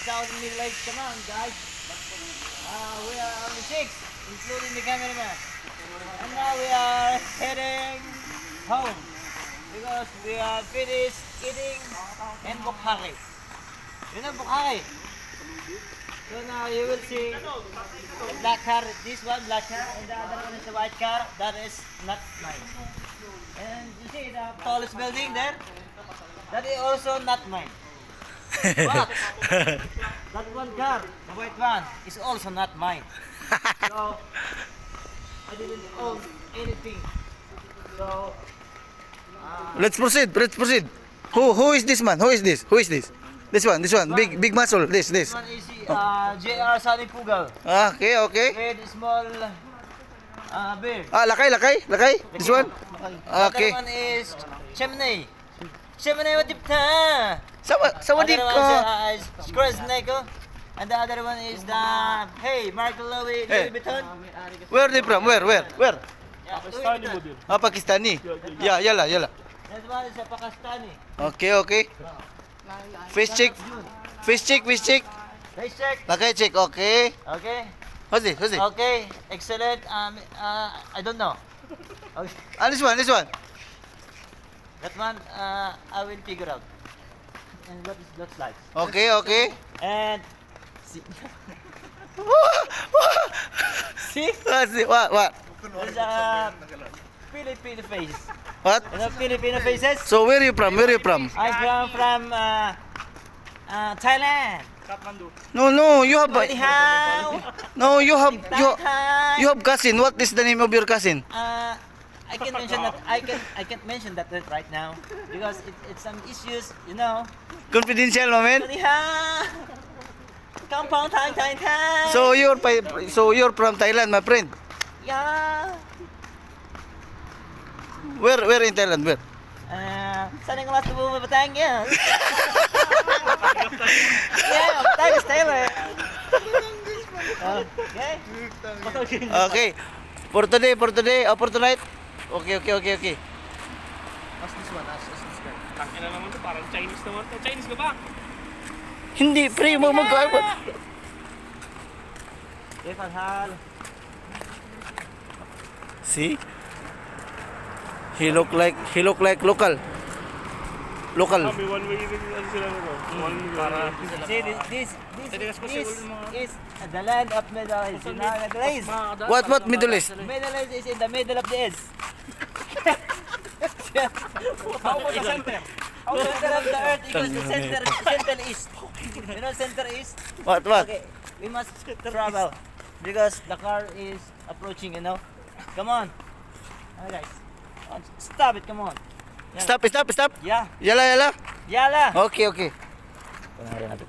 1,000 likes. Come on, guys. We are only 6, including the cameraman. And now we are heading home because we are finished eating in Bukhari. You know Bukhari? So now you will see the black car, this one black car, and the other one is a white car. That is not mine. And you see the tallest building there? That is also not mine. But that one car, the white one, is also not mine. So I didn't own anything. So Let's proceed. Let's proceed. Who is this man? Who is this? Who is this? This one. Big muscle. This. this one is JR Sunny Pugal Okay. with small beard. Lakay. This one. The Okay. other one is Chimney. Chimney with the Sawadee other ka. one is Skresneko. And the other one is the Marco Louis Vuitton. Where they from? Where? Yeah, Louis Vuitton. Pakistani. Yeah, yala. That one is a Pakistani. Okay. Fish check. Face check. Lakay check. Okay. Okay. What's this? Okay. Excellent. I don't know. Okay. This one. That one I will figure out. And what it looks like. Okay. And see. See? What's it? What? There's a Filipino face. What? You know Filipino faces? So where you from? I come from Thailand. No, you have Anyhow. no, you have Thai. you have cousin. What is the name of your cousin? I can mention that. I can't mention that right now because it's some issues, you know. Confidential, man. Anyhow. Kampong Thai. So you're from Thailand, my friend. Yeah. Where in Thailand? Where? Saan yung mas lubo Batangas? Yeah, Batangas, Thailand. Okay. Okay. For today, for tonight. Okay. What's this one? Tangina naman to, parang Chinese naman to. Chinese ka ba? Hindi, pre, mo mag-aabot. Hal. See? He look like local. May one way din ano sila nito. One para See, this is the land of Middle East. You know Middle East? What Middle East? Middle East is in the middle of the East. How about the center? Center of the earth equals the Central East. You know Center East? What? Okay, we must travel because the car is approaching, you know. Come on. Alright guys. Stop it, come on. Stop. Yeah. Yala. Yala. Okay. Pangalan natin.